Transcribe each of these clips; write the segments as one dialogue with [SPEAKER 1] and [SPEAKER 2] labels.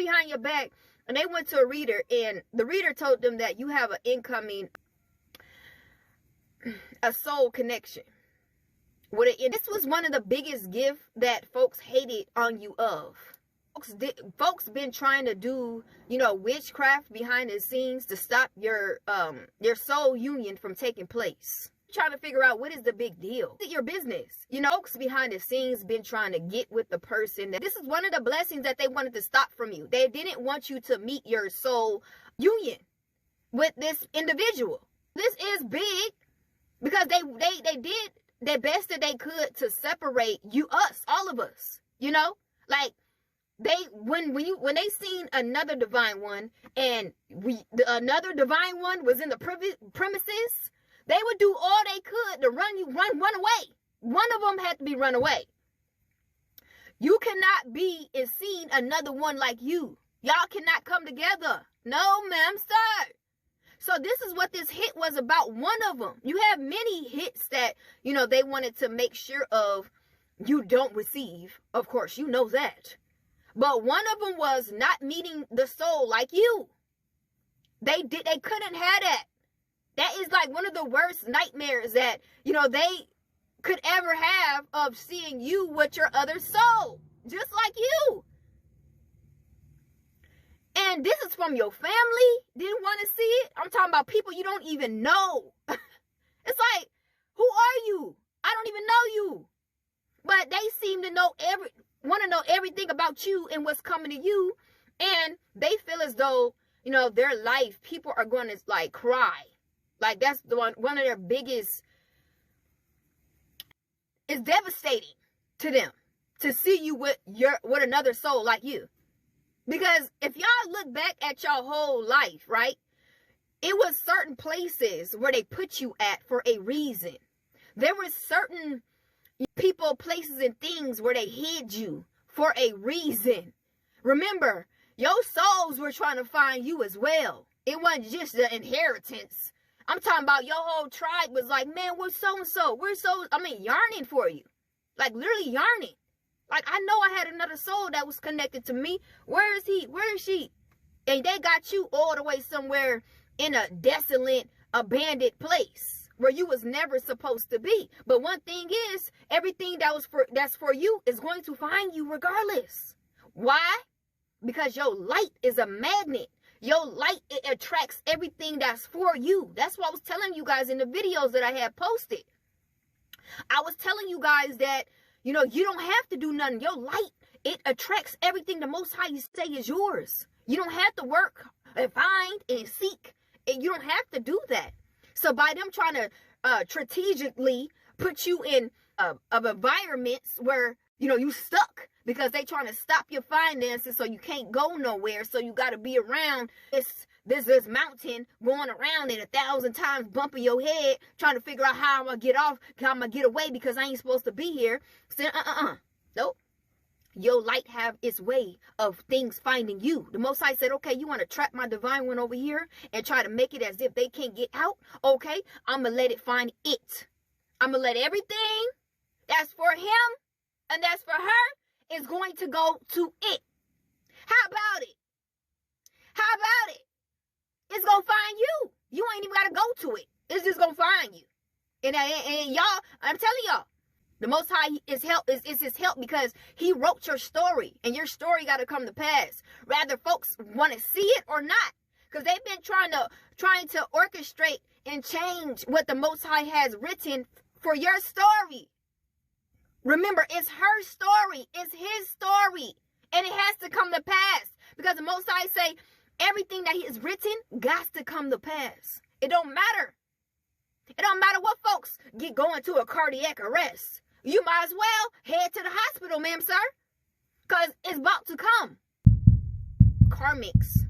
[SPEAKER 1] behind your back, and they went to a reader, and the reader told them that you have an incoming, a soul connection. This was one of the biggest gifts that folks hated on you of. Folks been trying to do, you know, witchcraft behind the scenes to stop your soul union from taking place. Trying to figure out what is the big deal. It's your business. You know, folks behind the scenes been trying to get with the person. This is one of the blessings that they wanted to stop from you. They didn't want you to meet your soul union with this individual. This is big because they did their best that they could to separate all of us. You know, like, when they seen another divine one, and another divine one was in the premises, they would do all they could to run away. One of them had to be run away. You cannot be and seen another one like you. Y'all cannot come together. No, ma'am, sir. So this is what this hit was about. One of them. You have many hits that, you know, they wanted to make sure of you don't receive. Of course, you know that. But one of them was not meeting the soul like you. They couldn't have that. That is like one of the worst nightmares that, you know, they could ever have, of seeing you with your other soul. Just like you. And this is from your family. Didn't want to see it. I'm talking about people you don't even know. It's like, who are you? I don't even know you. But they seem to want to know everything about you and what's coming to you, and they feel as though, you know, their life, people are going to like cry. Like, that's the one of their biggest. It's devastating to them to see you with another soul like you, because if y'all look back at your whole life, right, it was certain places where they put you at for a reason. There were certain people, places, and things where they hid you for a reason. Remember, your souls were trying to find you as well. It wasn't just the inheritance. I'm talking about your whole tribe was like, man, we're so-and-so. Yearning for you. Like, literally yearning. Like, I know I had another soul that was connected to me. Where is he? Where is she? And they got you all the way somewhere in a desolate, abandoned place where you was never supposed to be. But one thing is, everything that's for you is going to find you regardless. Why? Because your light is a magnet. Your light, it attracts everything that's for you. That's what I was telling you guys in the videos that I had posted. I was telling you guys that, you know, you don't have to do nothing. Your light, it attracts everything the Most High say is yours. You don't have to work and find and seek. And you don't have to do that. So by them trying to strategically put you in of environments where, you know, you stuck, because they trying to stop your finances so you can't go nowhere. So you got to be around this mountain, going around it 1,000 times, bumping your head, trying to figure out how I'm going to get off, how I'm going to get away, because I ain't supposed to be here. So, nope. Your light have its way of things finding you. The Most High said, okay, you want to trap my divine one over here and try to make it as if they can't get out? Okay, I'm going to let it find it. I'm going to let everything that's for him and that's for her is going to go to it. How about it? How about it? It's going to find you. You ain't even got to go to it. It's just going to find you. And y'all, I'm telling y'all, the Most High is his help, because he wrote your story, and your story got to come to pass. Rather folks want to see it or not, because they've been trying to orchestrate and change what the Most High has written for your story. Remember, it's her story. It's his story, and it has to come to pass, because the Most High say everything that he has written got to come to pass. It don't matter. It don't matter what folks get going to a cardiac arrest. You might as well head to the hospital, ma'am, sir, because it's about to come. Karmics.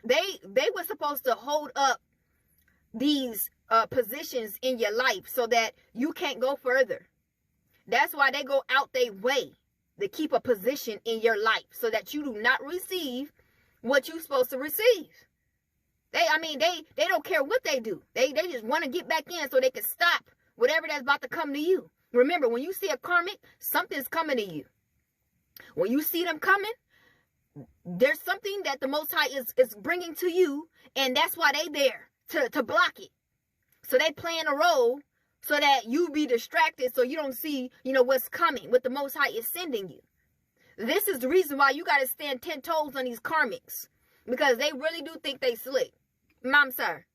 [SPEAKER 1] They were supposed to hold up these positions in your life so that you can't go further. That's why they go out their way to keep a position in your life so that you do not receive what you're supposed to receive. They don't care what they do. They just want to get back in so they can stop whatever that's about to come to you. Remember, when you see a karmic, something's coming to you. When you see them coming, there's something that the Most High is bringing to you, and that's why they there to block it. So they playing a role so that you be distracted, so you don't see, what's coming, what the Most High is sending you. This is the reason why you got to stand 10 toes on these karmics, because they really do think they slick. Mom, sir.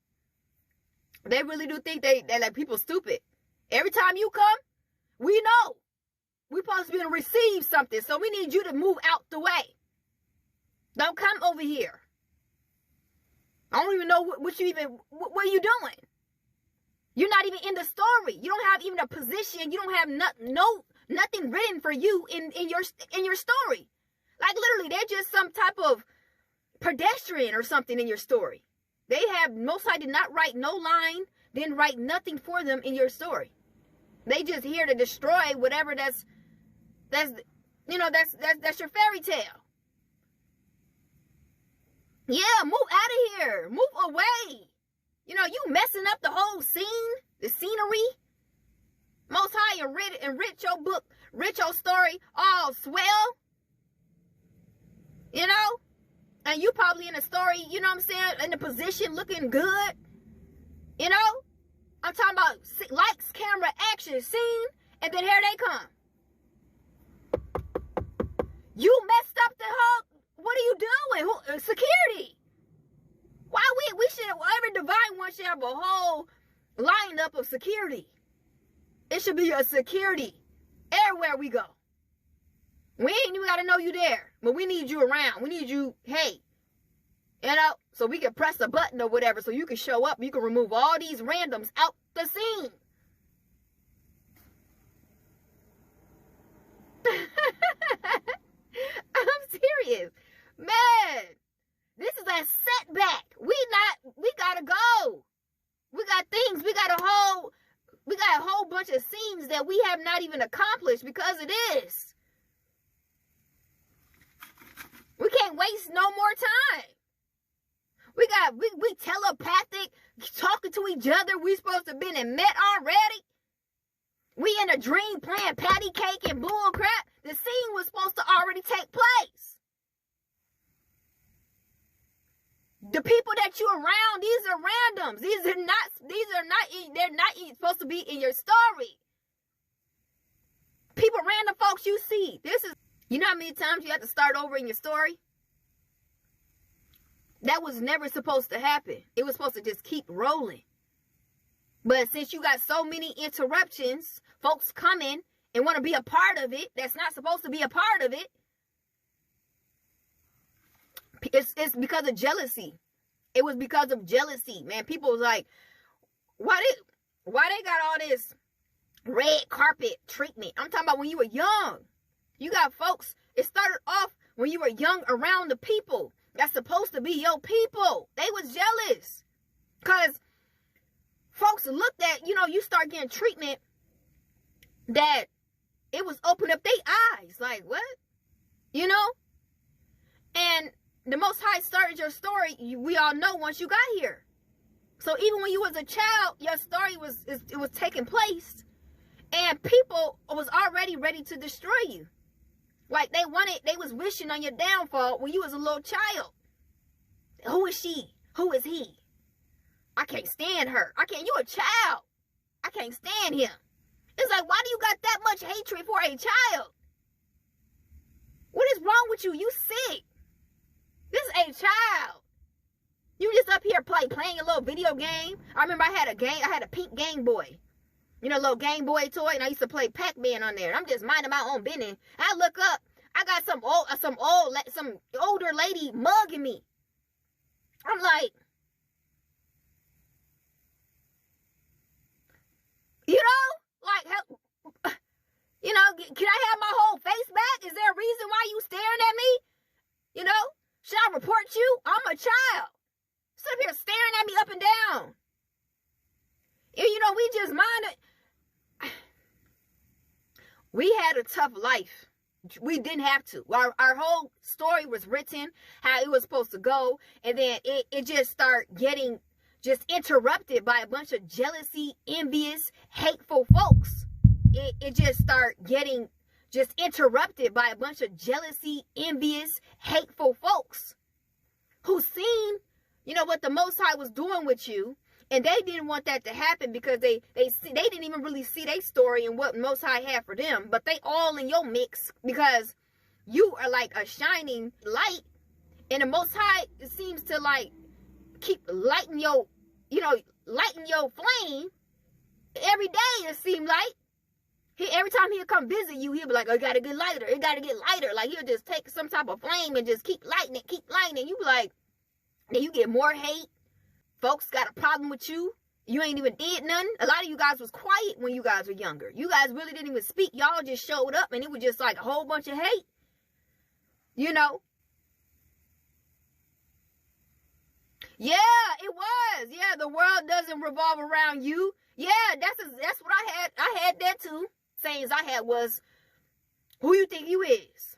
[SPEAKER 1] They really do think they like people stupid. Every time you come, we know we're supposed to be able to receive something, so we need you to move out the way. Don't come over here. I don't even know what are you doing? You're not even in the story. You don't have even a position. You don't have nothing written for you in your story. Like literally, they're just some type of pedestrian or something in your story. They have, Most High did not write no line, didn't write nothing for them in your story. They just here to destroy whatever that's your fairy tale. Yeah, move out of here. Move away. You messing up the whole scene, the scenery. Most High enrich your book, rich your story, all swell. And you probably in a story, in a position looking good. I'm talking about lights, camera, action, scene, and then here they come. You messed up the whole, what are you doing? Security. Why we should, every divine one should have a whole lineup of security. It should be a security everywhere we go. We ain't even got to know you there, but we need you around. We need you, hey, so we can press a button or whatever, so you can show up. You can remove all these randoms out the scene. I'm serious. Man, this is a setback. We gotta go. We got things, we got a whole bunch of scenes that we have not even accomplished because of this. We can't waste no more time. We telepathic, talking to each other. We supposed to been and met already. We in a dream playing patty cake and bull crap. The scene was supposed to already take place. The people that you around, these are randoms. They're not supposed to be in your story. People, random folks you see. You know how many times you have to start over in your story? That was never supposed to happen. It was supposed to just keep rolling. But since you got so many interruptions, folks coming and want to be a part of it, that's not supposed to be a part of it. It's because of jealousy. It was because of jealousy, man. People was like, why they got all this red carpet treatment? I'm talking about when you were young. You got folks, it started off when you were young around the people that's supposed to be your people. They was jealous. Because folks looked at, you start getting treatment that it was opening up their eyes. Like, what? And the Most High started your story, we all know, once you got here. So even when you was a child, your story was taking place. And people was already ready to destroy you. Like they was wishing on your downfall when you was a little child. Who is she? Who is he? I can't stand her. You a child. I can't stand him. It's like, why do you got that much hatred for a child? What is wrong with you? You sick. This is a child. You just up here playing a little video game. I remember I had a pink Game Boy. Little Game Boy toy, and I used to play Pac-Man on there. I'm just minding my own business. I look up, I got some older lady mugging me. I'm like, can I have my whole face back? Is there a reason why you staring at me? Should I report you? I'm a child. Sit up here staring at me up and down. And we just minded. We had a tough life. We didn't have to. Our whole story was written how it was supposed to go, and then it just started getting just interrupted by a bunch of jealousy, envious, hateful folks. It just started getting just interrupted by a bunch of jealousy, envious, hateful folks who seen, what the Most High was doing with you. And they didn't want that to happen because they didn't even really see their story and what Most High had for them. But they all in your mix because you are like a shining light. And the Most High seems to like keep lighting your flame every day, it seems like. Every time he'll come visit you, he'll be like, oh, it gotta get lighter. It gotta get lighter. Like he'll just take some type of flame and just keep lighting it, keep lighting it. You be like, then you get more hate. Folks got a problem with you. You ain't even did nothing. A lot of you guys was quiet when you guys were younger. You guys really didn't even speak. Y'all just showed up and it was just like a whole bunch of hate. Yeah, it was. Yeah, the world doesn't revolve around you. Yeah, that's what I had. I had that too. Sayings I had was, who you think you is?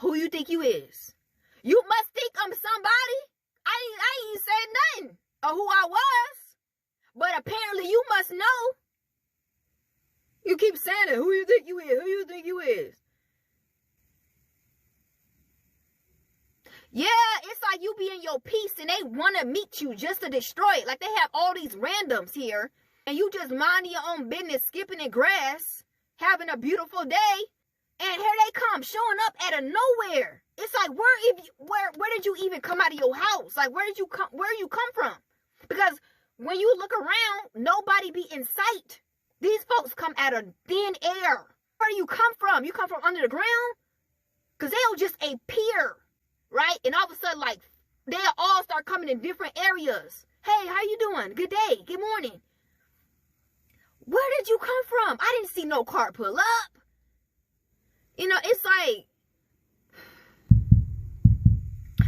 [SPEAKER 1] Who you think you is? You must think I'm somebody. I ain't said nothing of who I was. But apparently you must know. You keep saying it. Who you think you is? Who you think you is? Yeah, it's like you be in your peace and they want to meet you just to destroy it. Like they have all these randoms here. And you just minding your own business, skipping in grass, having a beautiful day, and here they come, showing up out of nowhere. It's like, where did you even come out of your house? Like, where you come from? Because when you look around, nobody be in sight. These folks come out of thin air. Where do you come from? You come from under the ground? Because they'll just appear, right? And all of a sudden, like, they'll all start coming in different areas. Hey, how you doing? Good day. Good morning. Where did you come from? I didn't see no car pull up. It's like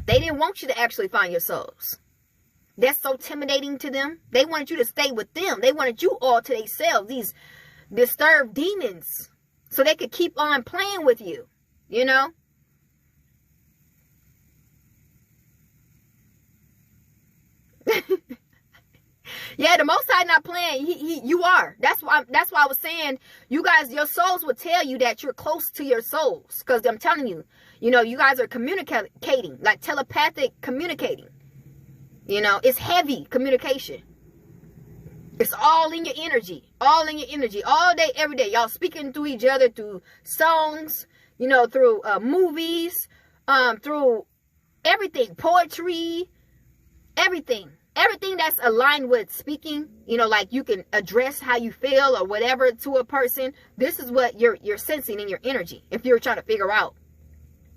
[SPEAKER 1] they didn't want you to actually find your souls. That's so intimidating to them. They wanted you to stay with them. They wanted you all to themselves, these disturbed demons, so they could keep on playing with you, Yeah, the Most High not playing. You are. That's why I was saying, you guys, your souls will tell you that you're close to your souls. Because I'm telling you, you guys are communicating, like telepathic communicating. It's heavy communication. It's all in your energy. All in your energy. All day, every day. Y'all speaking to each other through songs, through movies, through everything. Poetry, everything. Everything that's aligned with speaking, like you can address how you feel or whatever to a person. This is what you're sensing in your energy. If you're trying to figure out,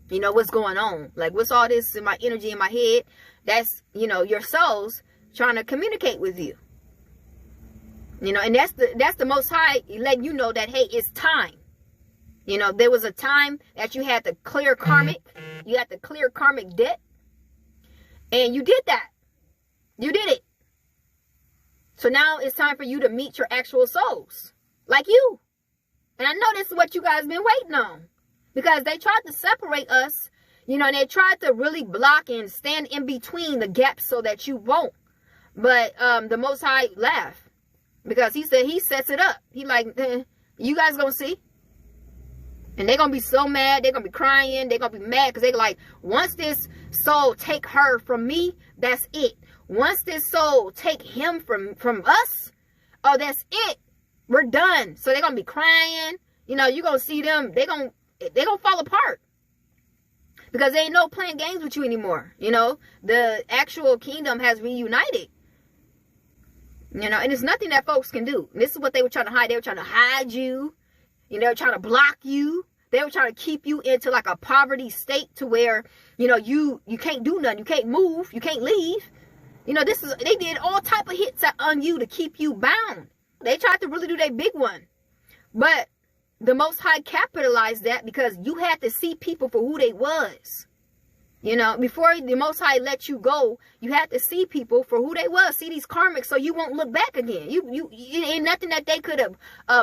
[SPEAKER 1] what's going on. Like, what's all this in my energy in my head? That's, your soul's trying to communicate with you. And that's the Most High letting you know that, hey, it's time. There was a time that you had to clear karmic. You had to clear karmic debt. And you did that. You did it. So now it's time for you to meet your actual souls. Like you. And I know this is what you guys been waiting on. Because they tried to separate us. And they tried to really block and stand in between the gaps so that you won't. But the Most High laughed. Because he said he sets it up. He like, you guys gonna see. And they're going to be so mad. They're going to be crying. They're going to be mad. Because they're like, once this soul take her from me, that's it. Once this soul take him from us, oh, that's it. We're done. So they're going to be crying. You're going to see them. They're going to fall apart. Because they ain't no playing games with you anymore. The actual kingdom has reunited. And it's nothing that folks can do. This is what they were trying to hide. They were trying to hide you. They were trying to block you. They were trying to keep you into like a poverty state to where, you can't do nothing. You can't move. You can't leave. They did all type of hits on you to keep you bound. They tried to really do their big one. But the Most High capitalized that because you had to see people for who they was. Before the Most High let you go, you had to see people for who they was. See these karmics so you won't look back again. It ain't nothing that they could have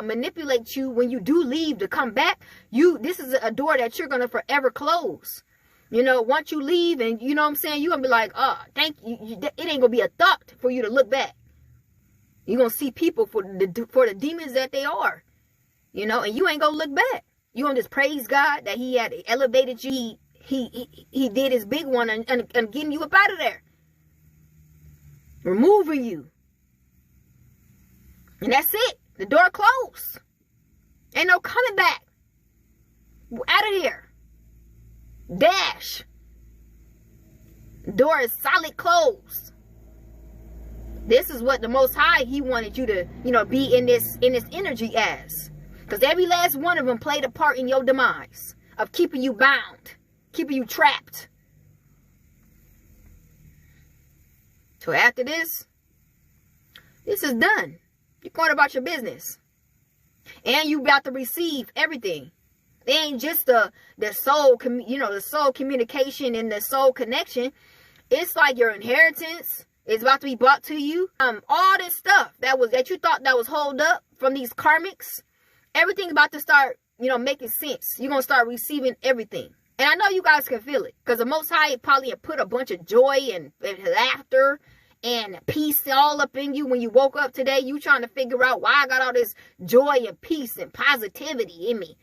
[SPEAKER 1] manipulate you when you do leave to come back. This is a door that you're going to forever close. Once you leave and you're going to be like, oh, thank you. It ain't going to be a thought for you to look back. You're going to see people for the demons that they are. And you ain't going to look back. You don't just praise God that he had elevated you. He did his big one and getting you up out of there. Removing you. And that's it. The door closed. Ain't no coming back. Out of here. Dash. Door is solid closed. This is what the Most High, he wanted you to, be in this energy as. Because every last one of them played a part in your demise. Of keeping you bound. Keeping you trapped. So after this is done. You're going about your business. And you about to receive everything. It ain't just the soul, the soul communication and the soul connection. It's like your inheritance is about to be brought to you. All this stuff that you thought that was holed up from these karmics, everything's about to start, making sense. You're gonna start receiving everything. And I know you guys can feel it. Because the Most High probably put a bunch of joy and laughter and peace all up in you when you woke up today. You trying to figure out why I got all this joy and peace and positivity in me.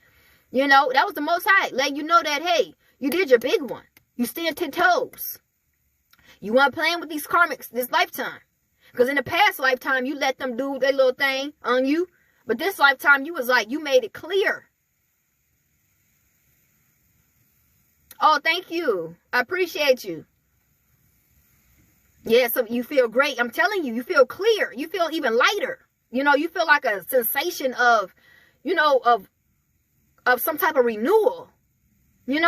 [SPEAKER 1] That was the Most High. Letting you know that, hey, you did your big one. You stand 10 toes. You weren't playing with these karmics this lifetime. Because in the past lifetime, you let them do their little thing on you. But this lifetime, you was like, you made it clear. Oh, thank you. I appreciate you. Yeah, so you feel great. I'm telling you, you feel clear. You feel even lighter. You feel like a sensation of, of some type of renewal. You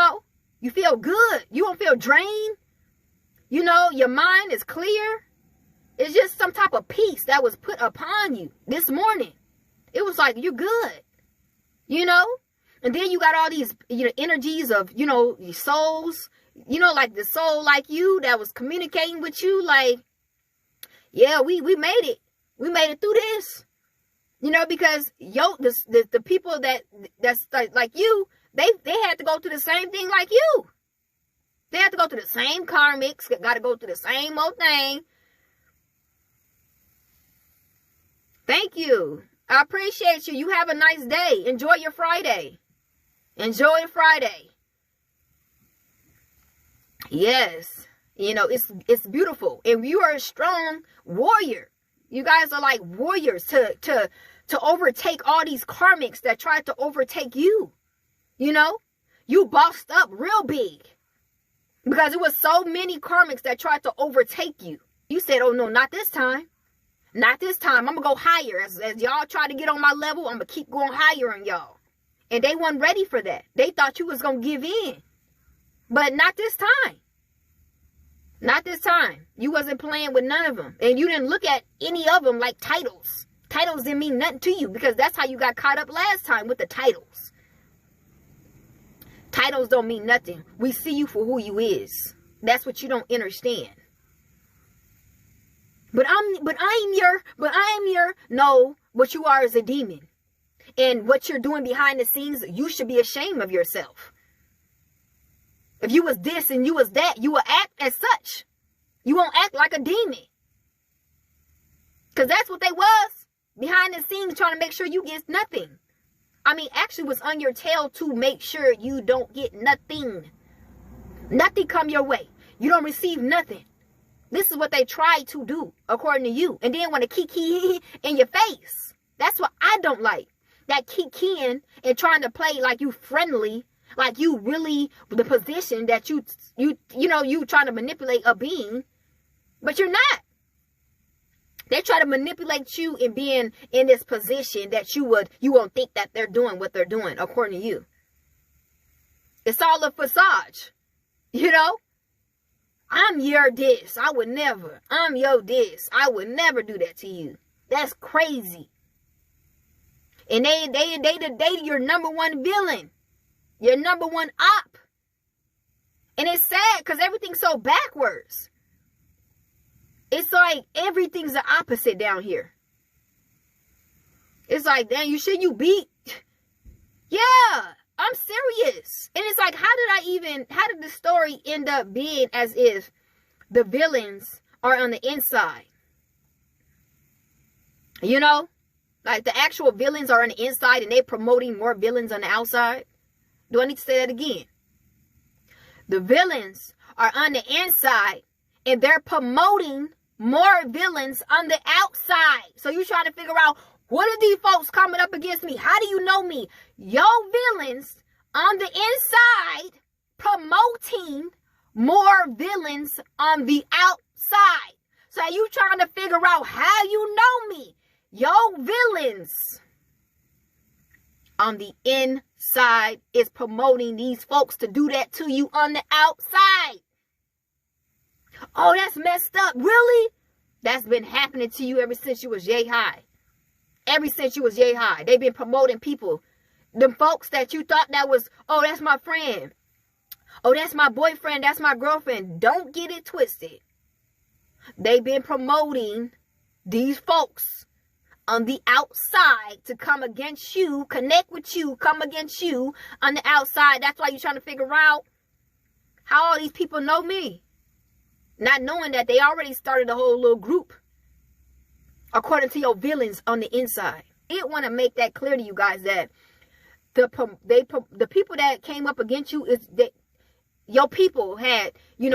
[SPEAKER 1] feel good. You don't feel drained. Your mind is clear. It's just some type of peace that was put upon you this morning. It was like, you're good. And then you got all these, energies of, your souls, like the soul like you that was communicating with you. Like, yeah, we made it. We made it through this. Because the people that's like you, they had to go through the same thing like you. They had to go through the same karmics, got to go through the same old thing. Thank you. I appreciate you. You have a nice day. Enjoy your Friday. Enjoy Friday. Yes. It's beautiful. And you are a strong warrior. You guys are like warriors to overtake all these karmics that tried to overtake you. You bossed up real big. Because it was so many karmics that tried to overtake you. You said, oh no, not this time. Not this time. I'm going to go higher. As y'all try to get on my level, I'm going to keep going higher on y'all. And they weren't ready for that. They thought you was going to give in. But not this time. Not this time. You wasn't playing with none of them. And you didn't look at any of them like titles. Titles didn't mean nothing to you. Because that's how you got caught up last time with the titles. Titles don't mean nothing. We see you for who you is. That's what you don't understand. No, what you are is a demon. And what you're doing behind the scenes, you should be ashamed of yourself. If you was this and you was that, you will act as such. You won't act like a demon. Because that's what they was. Behind the scenes trying to make sure you get nothing. Actually was on your tail to make sure you don't get nothing. Nothing come your way. You don't receive nothing. This is what they try to do, according to you. And then want to kiki in your face. That's what I don't like. That kikiing and trying to play like you friendly, like you really the position that you trying to manipulate a being, but you're not. They try to manipulate you in being in this position that you won't think that they're doing what they're doing, according to you. It's all a facade, I'm your this. I would never. I'm your this. I would never do that to you. That's crazy. And they your number one villain. Your number one op. And it's sad because everything's so backwards. It's like everything's the opposite down here. It's like, damn, you beat. Yeah, I'm serious. And it's like, how did the story end up being as if the villains are on the inside? Like the actual villains are on the inside and they're promoting more villains on the outside. Do I need to say that again? The villains are on the inside, and they're promoting more villains on the outside. So you're trying to figure out, what are these folks coming up against me? How do you know me? Your villains on the inside promoting more villains on the outside. So you trying to figure out how you know me? Your villains on the inside is promoting these folks to do that to you on the outside. Oh, that's messed up. Really? That's been happening to you ever since you was yay high. Ever since you was yay high. They've been promoting people. Them folks that you thought that was, oh, that's my friend. Oh, that's my boyfriend. That's my girlfriend. Don't get it twisted. They've been promoting these folks on the outside to come against you, connect with you, come against you on the outside. That's why you're trying to figure out how all these people know me. Not knowing that they already started a whole little group according to your villains on the inside. I did want to make that clear to you guys that the people that came up against you is that your people had,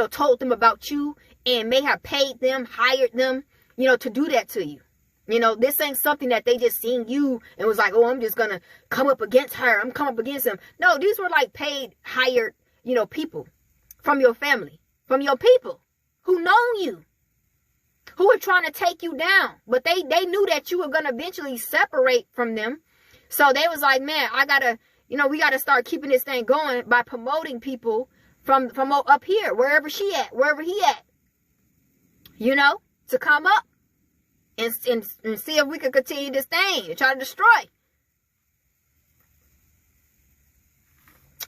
[SPEAKER 1] told them about you and may have paid them, hired them, to do that to you. This ain't something that they just seen you and was like, oh, I'm just going to come up against her. I'm come up against him. No, these were like paid, hired, people from your family, from your people who know you, who were trying to take you down. But they knew that you were going to eventually separate from them. So they was like, man, I got to, we got to start keeping this thing going by promoting people from up here, wherever she at, wherever he at, to come up and see if we can continue this thing and try to destroy.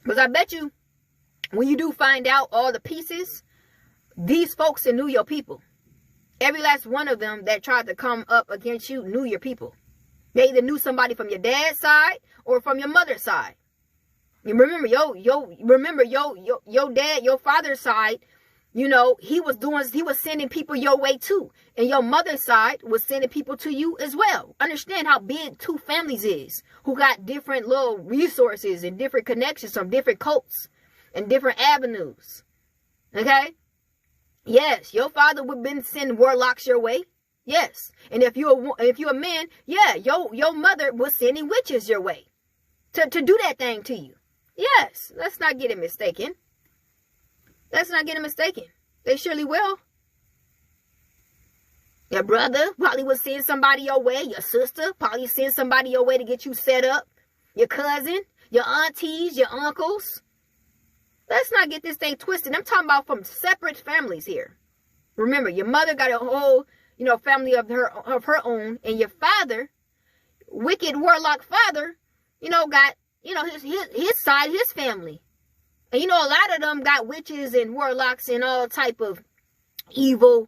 [SPEAKER 1] Because I bet you, when you do find out all the pieces, these folks knew your people. Every last one of them that tried to come up against you knew your people. They either knew somebody from your dad's side or from your mother's side. You remember your dad, your father's side, he was sending people your way too. And your mother's side was sending people to you as well. Understand how big two families is, who got different little resources and different connections from different cults and different avenues. Okay? Yes, your father would have been sending warlocks your way. Yes. And if you're a man, yeah, your mother was sending witches your way to do that thing to you. Yes. Let's not get it mistaken. Let's not get it mistaken. They surely will. Your brother probably was sending somebody your way. Your sister probably sent somebody your way to get you set up. Your cousin, your aunties, your uncles. Let's not get this thing twisted. I'm talking about from separate families here. Remember, your mother got a whole, family of her own, and your father, wicked warlock father, got, his side, his family. And a lot of them got witches and warlocks and all type of evil,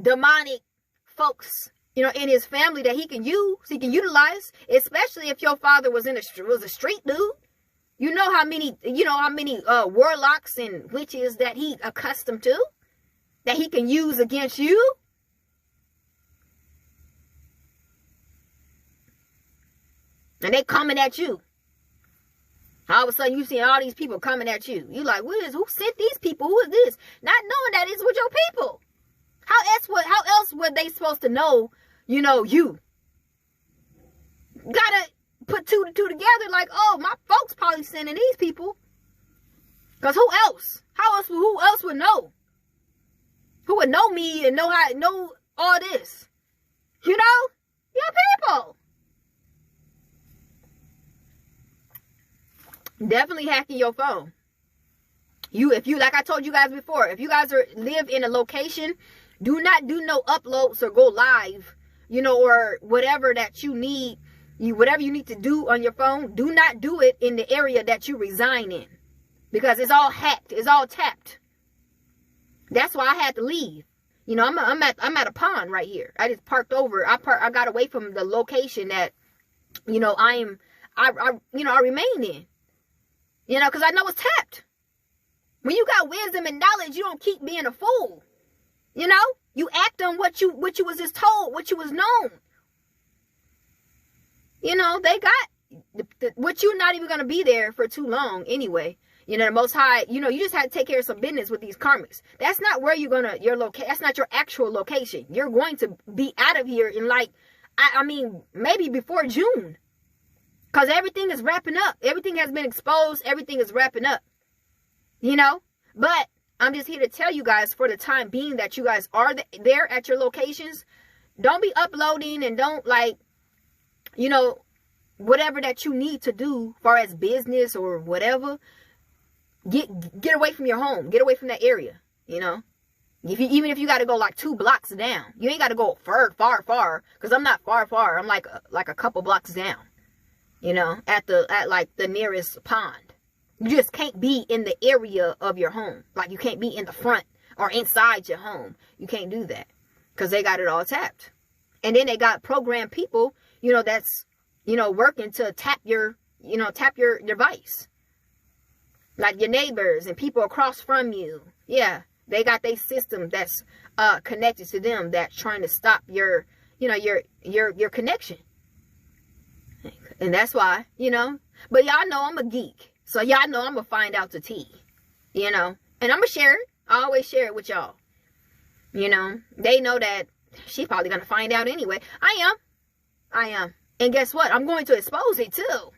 [SPEAKER 1] demonic folks, in his family that he can utilize, especially if your father was a street dude. You know how many warlocks and witches that he accustomed to, that he can use against you. And they coming at you. All of a sudden you see all these people coming at you. You like, who sent these people? Who is this? Not knowing that it's with your people. How else were they supposed to know, you? Gotta put two to two together like, oh, my folks probably sending these people. Because who else? Who else would know? Who would know me and know all this? Your people. Definitely hacking your phone. If you, like I told you guys before, if you guys live in a location, do not do no uploads or go live, or whatever that you need. Whatever you need to do on your phone, do not do it in the area that you reside in, because it's all hacked. It's all tapped. That's why I had to leave. I'm at a pond right here. I just parked over. I got away from the location that, I remain in. Because I know it's tapped. When you got wisdom and knowledge, you don't keep being a fool. You act on what you was just told, what you was known. They got what you're not even going to be there for too long anyway. You know, the Most High, you know, you just have to take care of some business with these karmics. That's not where you're going to, that's not your actual location. You're going to be out of here in like, I mean, maybe before June. Because everything is wrapping up. Everything has been exposed. Everything is wrapping up. You know? But I'm just here to tell you guys, for the time being that you guys are there at your locations, don't be uploading and don't, like, you know, whatever that you need to do as far as business or whatever, get away from your home. Get away from that area, you know. Even if you got to go like 2 blocks down, you ain't got to go far, because I'm not far. I'm like a couple blocks down, you know, at like the nearest pond. You just can't be in the area of your home. Like, you can't be in the front or inside your home. You can't do that because they got it all tapped. And then they got programmed people, you know, that's, you know, working to tap your device. Like your neighbors and people across from you. Yeah, they got their system that's connected to them that's trying to stop your, you know, your connection. And that's why, you know. But y'all know I'm a geek. So y'all know I'm going to find out the tea, you know. And I'm going to share it. I always share it with y'all. You know, they know that she's probably going to find out anyway. I am. And guess what? I'm going to expose it too.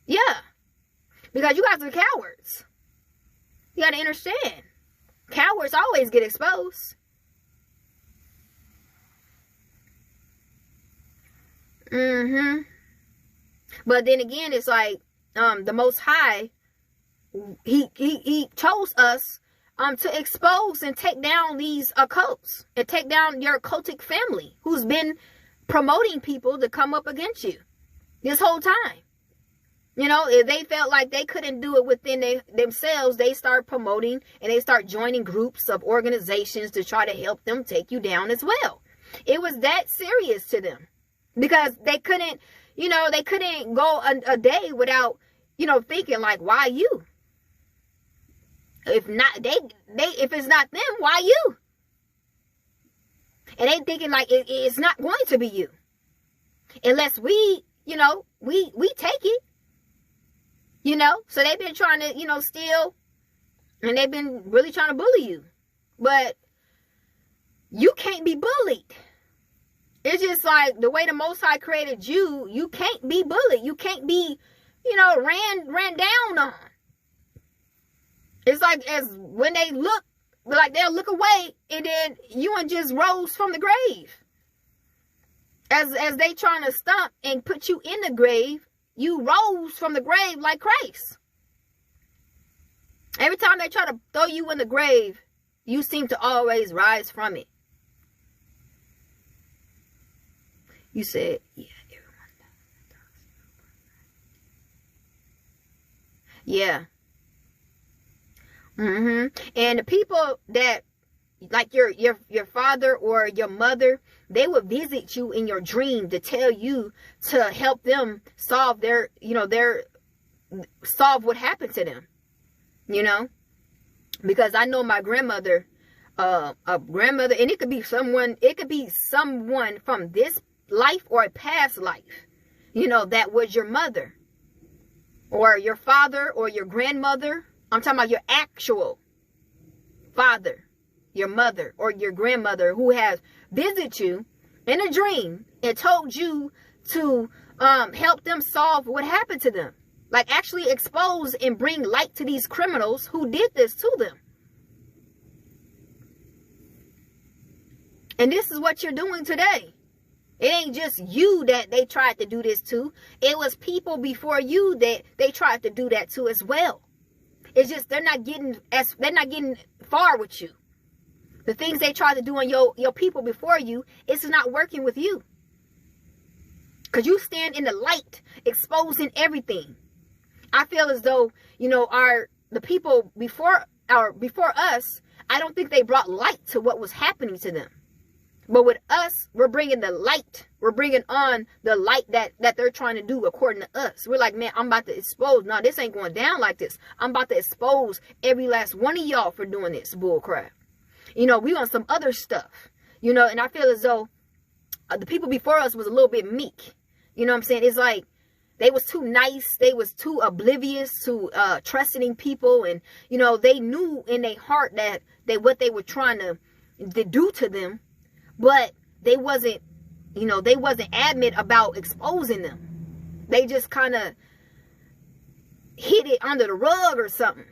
[SPEAKER 1] Yeah. Because you guys are cowards. You got to understand. Cowards always get exposed. But then again, it's like, the Most High, he chose us to expose and take down these occults and take down your cultic family who's been promoting people to come up against you this whole time. You know, if they felt like they couldn't do it within themselves, they start promoting and they start joining groups of organizations to try to help them take you down as well. It was that serious to them because they couldn't, you know, they couldn't go a day without, you know, thinking like, why you? If not, if it's not them, why you? And they thinking like it's not going to be you. Unless we, you know, we take it. You know, so they've been trying to, you know, steal, and they've been really trying to bully you. But you can't be bullied. It's just like the way the Most High created you, you can't be bullied. You can't be, you know, ran down on. It's like as when they look, like they'll look away, and then you and just rose from the grave. As they trying to stomp and put you in the grave, you rose from the grave like Christ. Every time they try to throw you in the grave, you seem to always rise from it. You said, yeah, everyone. Yeah. And the people that, like your father or your mother, they would visit you in your dream to tell you to help them solve solve what happened to them. You know, because I know my grandmother, and it could be someone from this life or a past life, you know, that was your mother or your father or your grandmother. I'm talking about your actual father, your mother, or your grandmother who has visited you in a dream and told you to help them solve what happened to them. Like actually expose and bring light to these criminals who did this to them. And this is what you're doing today. It ain't just you that they tried to do this to. It was people before you that they tried to do that to as well. It's just they're not getting far with you. The things they tried to do on your people before you, it's not working with you. Because you stand in the light, exposing everything. I feel as though, you know, the people before us, I don't think they brought light to what was happening to them. But with us, we're bringing the light. We're bringing on the light that they're trying to do according to us. We're like, man, I'm about to expose. No, this ain't going down like this. I'm about to expose every last one of y'all for doing this bullcrap. You know, we on some other stuff. You know, and I feel as though the people before us was a little bit meek. You know what I'm saying? It's like They was too nice. They was too oblivious to trusting people. And, you know, they knew in their heart that what they were trying to do to them. But they wasn't, you know, they wasn't adamant about exposing them. They just kind of hid it under the rug or something.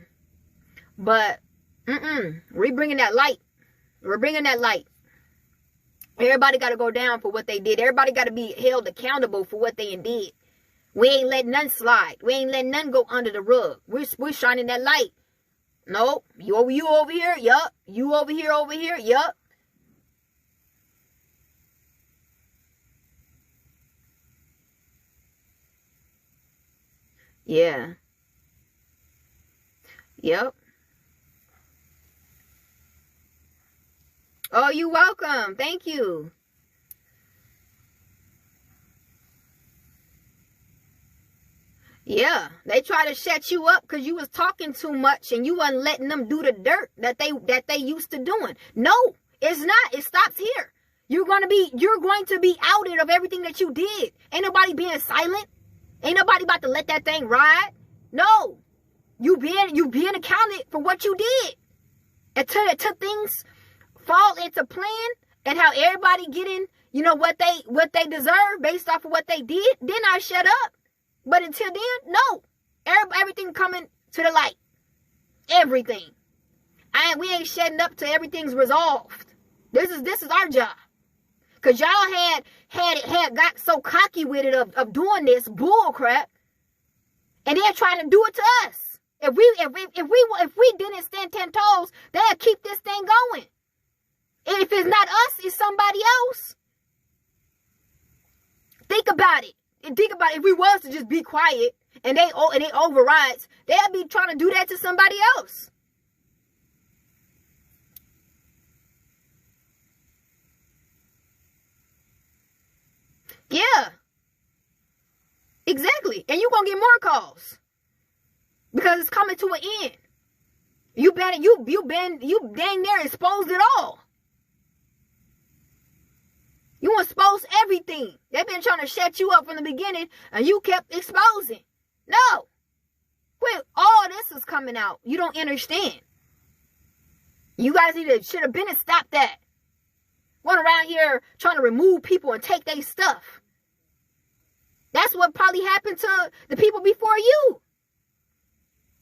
[SPEAKER 1] But, we're bringing that light. We're bringing that light. Everybody got to go down for what they did. Everybody got to be held accountable for what they did. We ain't letting none slide. We ain't letting none go under the rug. We're shining that light. No, you over here. Yup. You over here. Yup. Yeah. Yep. Oh, you welcome. Thank you. Yeah, they try to shut you up because you was talking too much and you wasn't letting them do the dirt that they used to doing. No, it's not. It stops here. You're going to be outed of everything that you did. Ain't nobody being silent. Ain't nobody about to let that thing ride. No, you being accounted for what you did. Until things fall into plan and how everybody getting, you know, what they deserve based off of what they did, then I shut up. But until then, no. Everything coming to the light. Everything. We ain't shutting up till everything's resolved. This is our job. Cause y'all had got so cocky with it of doing this bull crap, and then trying to do it to us. If we didn't stand 10 toes, they'll keep this thing going. And if it's not us, it's somebody else. Think about it. And think about it. If we was to just be quiet and they overrides, they'll be trying to do that to somebody else. Yeah. Exactly. And you're going to get more calls. Because it's coming to an end. You dang near exposed it all. You exposed everything. They've been trying to shut you up from the beginning, and you kept exposing. No. Wait, all this is coming out. You don't understand. You guys should have been and stopped that. Went around here trying to remove people and take their stuff. That's what probably happened to the people before you.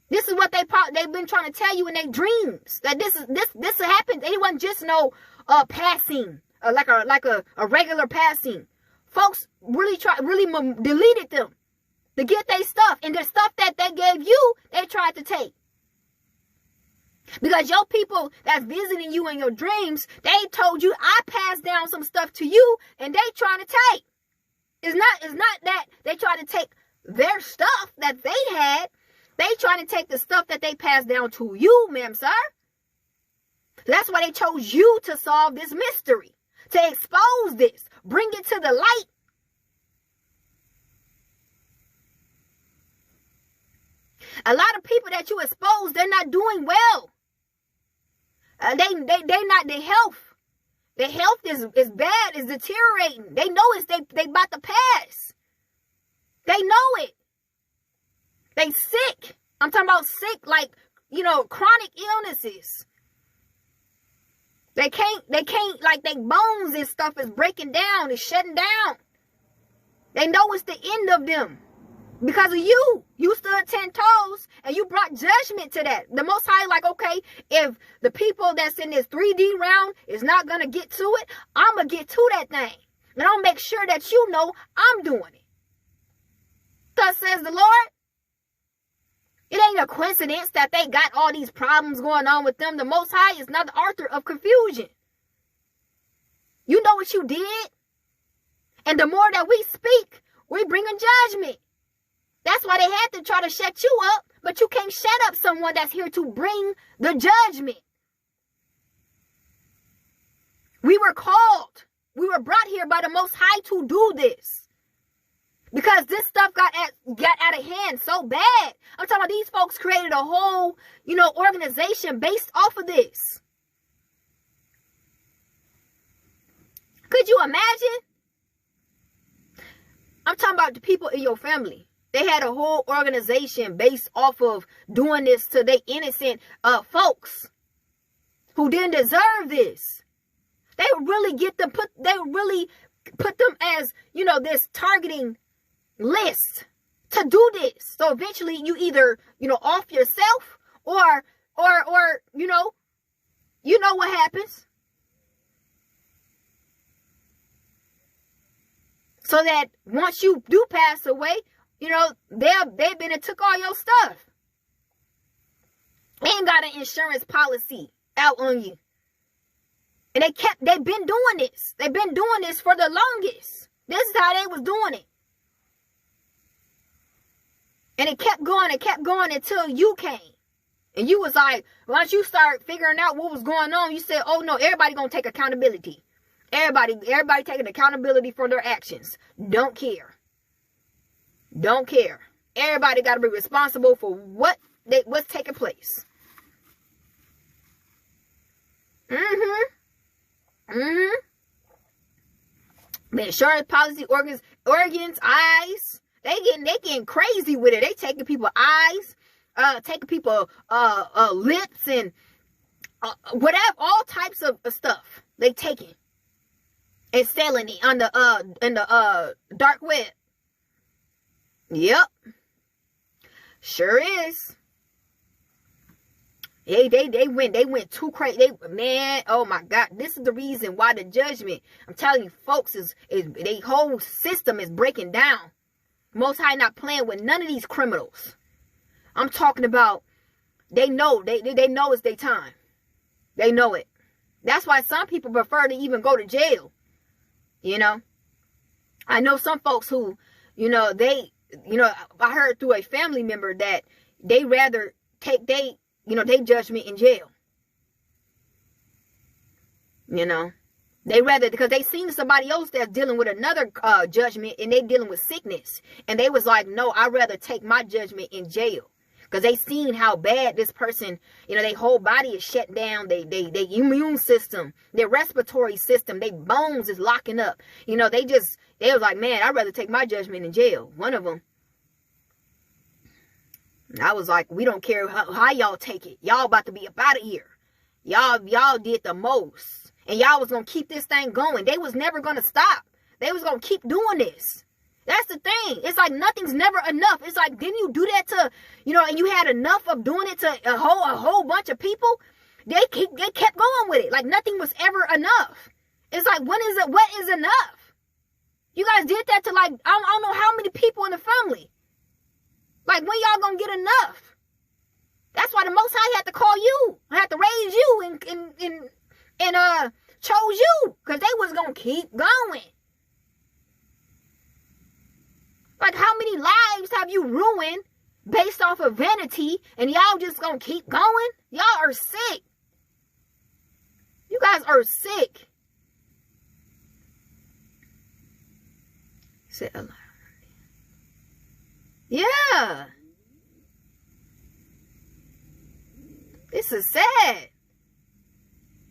[SPEAKER 1] This is what they've been trying to tell you in their dreams. That this happened. It wasn't just no passing. Like a regular passing. Folks really deleted them to get their stuff. And the stuff that they gave you, they tried to take. Because your people that's visiting you in your dreams, they told you, I passed down some stuff to you, and they trying to take. It's not that they try to take their stuff that they had. They trying to take the stuff that they passed down to you, ma'am, sir. That's why they chose you to solve this mystery. To expose this. Bring it to the light. A lot of people that you expose, they're not doing well. They're not, their health is bad, is deteriorating. They know they about to pass. They know it. They sick. I'm talking about sick, like, you know, chronic illnesses. They can't, like, their bones and stuff is breaking down, it's shutting down. They know it's the end of them. Because of you. You stood 10 toes and you brought judgment to that. The Most High, like, okay, if the people that's in this 3D realm is not going to get to it, I'm going to get to that thing. And I'll make sure that you know I'm doing it. Thus says the Lord. It ain't a coincidence that they got all these problems going on with them. The Most High is not the author of confusion. You know what you did? And the more that we speak, we bring in judgment. That's why they had to try to shut you up, but you can't shut up someone that's here to bring the judgment. We were called. We were brought here by the Most High to do this. Because this stuff got out of hand so bad. I'm talking about these folks created a whole, you know, organization based off of this. Could you imagine? I'm talking about the people in your family. They had a whole organization based off of doing this to their innocent folks who didn't deserve this. They would really put them as, you know, this targeting list to do this. So eventually you either, you know, off yourself or you know what happens. So that once you do pass away, you know, they've been and took all your stuff. They ain't got an insurance policy out on you. And they've been doing this. They've been doing this for the longest. This is how they was doing it. And it kept going until you came. And you was like, once you start figuring out what was going on, you said, oh no, everybody gonna take accountability. Everybody taking accountability for their actions. Don't care. Don't care. Everybody got to be responsible for what's taking place. The insurance policy organs, eyes, they getting crazy with it. They taking people eyes, taking people lips and whatever, all types of stuff they taking and selling it on the dark web. Yep. Sure is. They went too crazy. Man, oh my God. This is the reason why the judgment, I'm telling you, folks, is their whole system is breaking down. Most High not playing with none of these criminals. I'm talking about, they know it's their time. They know it. That's why some people prefer to even go to jail. You know, I know some folks who, I heard through a family member that they rather take their judgment in jail. You know, they rather, because they seen somebody else that's dealing with another judgment and they dealing with sickness. And they was like, no, I'd rather take my judgment in jail. Because they seen how bad this person, their whole body is shut down. They immune system, their respiratory system, their bones is locking up. They was like, man, I'd rather take my judgment in jail. One of them, I was like, we don't care how y'all take it. Y'all about to be up out of here. Y'all did the most. And y'all was going to keep this thing going. They was never going to stop. They was going to keep doing this. That's the thing. It's like nothing's never enough. It's like, didn't you do that to, and you had enough of doing it to a whole bunch of people? They kept going with it. Like nothing was ever enough. It's like, what is enough? You guys did that to like, I don't know how many people in the family. Like, when y'all gonna get enough? That's why the Most High had to call you. I had to raise you and chose you. Because they was gonna keep going. Like, how many lives have you ruined based off of vanity and y'all just gonna keep going? Y'all are sick. You guys are sick. Sit alive. Yeah. This is sad.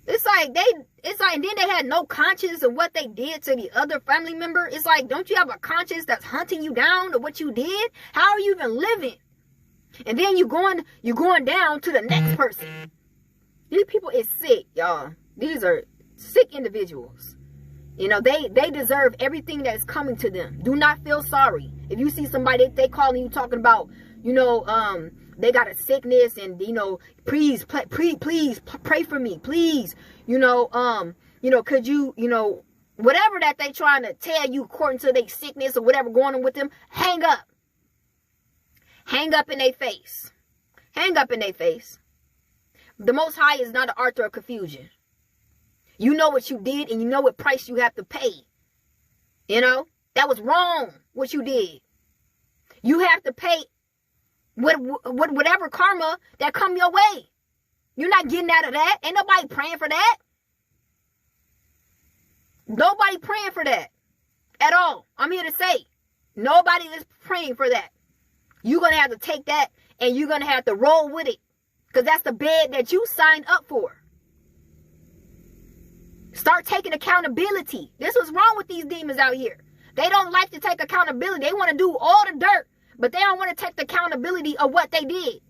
[SPEAKER 1] It's like and then they had no conscience of what they did to the other family member. It's like, don't you have a conscience that's hunting you down to what you did? How are you even living? And then you're going down to the next person. These people is sick, y'all. These are sick individuals. They deserve everything that is coming to them. Do not feel sorry. If you see somebody, they calling you talking about, they got a sickness and, please pray for me, please. Could you, whatever that they trying to tell you according to their sickness or whatever going on with them, hang up. Hang up in their face. Hang up in their face. The Most High is not an author of confusion. You know what you did and you know what price you have to pay. That was wrong what you did. You have to pay whatever karma that come your way. You're not getting out of that. Ain't nobody praying for that. Nobody praying for that at all. I'm here to say, nobody is praying for that. You're going to have to take that and you're going to have to roll with it. Because that's the bed that you signed up for. Start taking accountability. This was wrong with these demons out here. They don't like to take accountability. They want to do all the dirt but they don't want to take the accountability of what they did.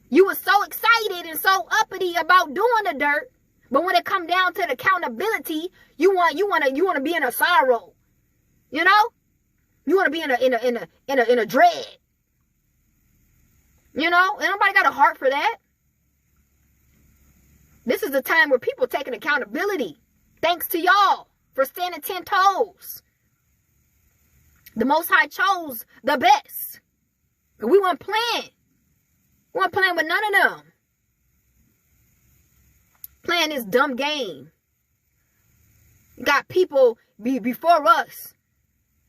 [SPEAKER 1] You were so excited and so uppity about doing the dirt, but when it come down to the accountability, you want to be in a sorrow. You know? You want to be in a dread. You know? And nobody got a heart for that. This is the time where people taking accountability. Thanks to y'all for standing 10 toes. The Most High chose the best. We weren't playing. We weren't playing with none of them. Playing this dumb game. Got people before us.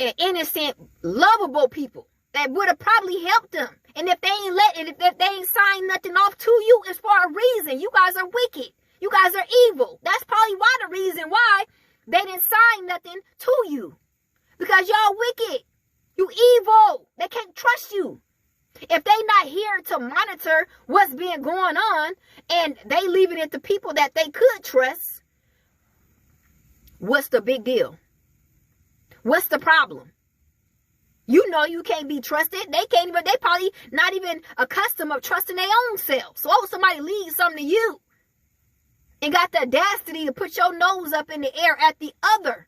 [SPEAKER 1] And innocent, lovable people that would have probably helped them. And if they ain't if they ain't signed nothing off to you, it's for a reason. You guys are wicked. You guys are evil. That's probably why the reason why they didn't sign nothing to you. Because y'all wicked. You evil. They can't trust you. If they not here to monitor what's being going on and they leaving it to people that they could trust, what's the big deal? What's the problem? You know you can't be trusted. They can't even, they probably not even accustomed of trusting their own self. So somebody leaves something to you and got the audacity to put your nose up in the air at the other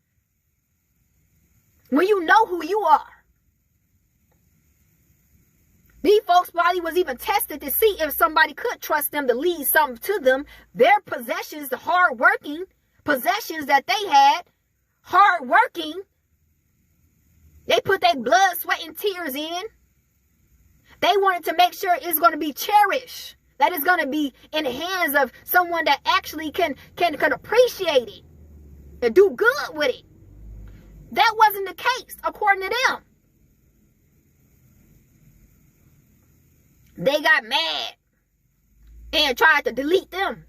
[SPEAKER 1] when you know who you are. These folks probably was even tested to see if somebody could trust them to leave something to them. Their possessions, the hard-working possessions that they had, hard-working, they put their blood, sweat, and tears in. They wanted to make sure it's going to be cherished. That it's going to be in the hands of someone that actually can appreciate it and do good with it. That wasn't the case, according to them. They got mad and tried to delete them.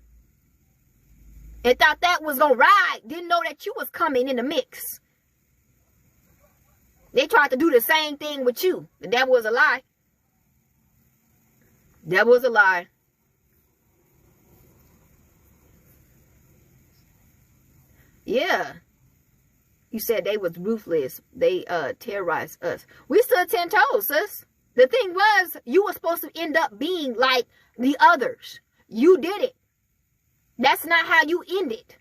[SPEAKER 1] And thought that was going to ride. Didn't know that you was coming in the mix. They tried to do the same thing with you. The devil was a lie. Devil was a lie. Yeah. You said they was ruthless. They terrorized us. We stood 10 toes, sis. The thing was, you were supposed to end up being like the others. You did it. That's not how you ended.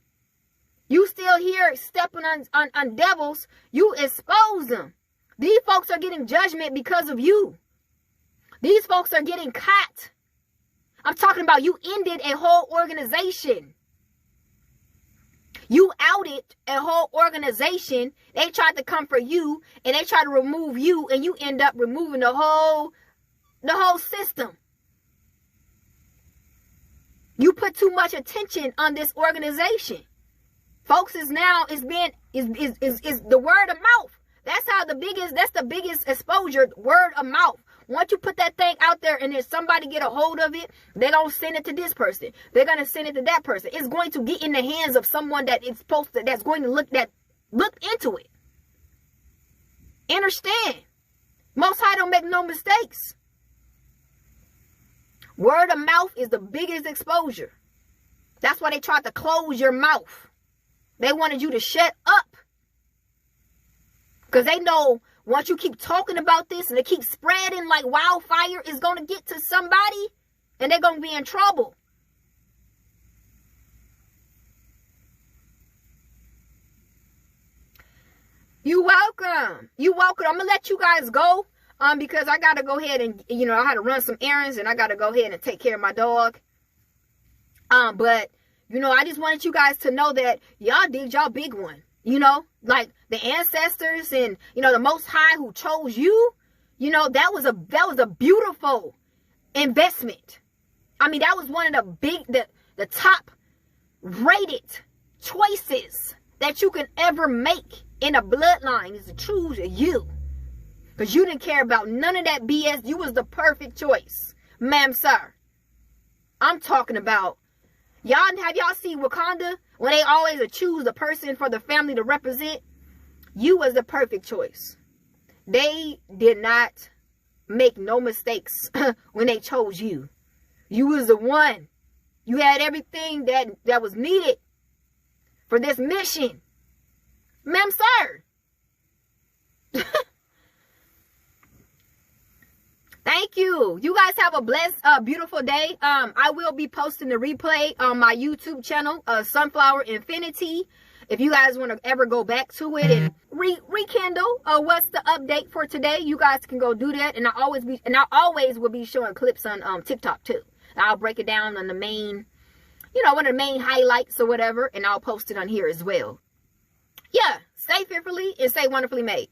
[SPEAKER 1] You still here stepping on devils. You expose them. These folks are getting judgment because of you. These folks are getting caught. I'm talking about you ended a whole organization. You outed a whole organization. They tried to come for you and they tried to remove you and you end up removing the whole system. You put too much attention on this organization. Folks is the word of mouth. That's the biggest exposure, word of mouth. Once you put that thing out there and then somebody get a hold of it, they're going to send it to this person. They're going to send it to that person. It's going to get in the hands of someone that it's supposed to, that's going to look into it. Understand. Most High don't make no mistakes. Word of mouth is the biggest exposure. That's why they tried to close your mouth. They wanted you to shut up. Because they know once you keep talking about this and it keeps spreading like wildfire, it's going to get to somebody and they're going to be in trouble. You welcome. You welcome. I'm going to let you guys go because I got to go ahead and, I had to run some errands and I got to go ahead and take care of my dog. But, I just wanted you guys to know that y'all did y'all big one. Like the ancestors and, the Most High who chose you, that was a beautiful investment. I mean, that was one of the top rated choices that you can ever make in a bloodline is to choose you. Because you didn't care about none of that BS. You was the perfect choice. Ma'am, sir. I'm talking about, have y'all seen Wakanda? When they always choose the person for the family to represent, you was the perfect choice. They did not make no mistakes when they chose you. You was the one. You had everything that was needed for this mission. Ma'am, sir. Thank you. You guys have a blessed, beautiful day. I will be posting the replay on my YouTube channel, Sunflower Infinity. If you guys want to ever go back to it and rekindle what's the update for today, you guys can go do that. And I always will be showing clips on TikTok too. I'll break it down on the main, one of the main highlights or whatever, and I'll post it on here as well. Yeah, stay fearfully and stay wonderfully made.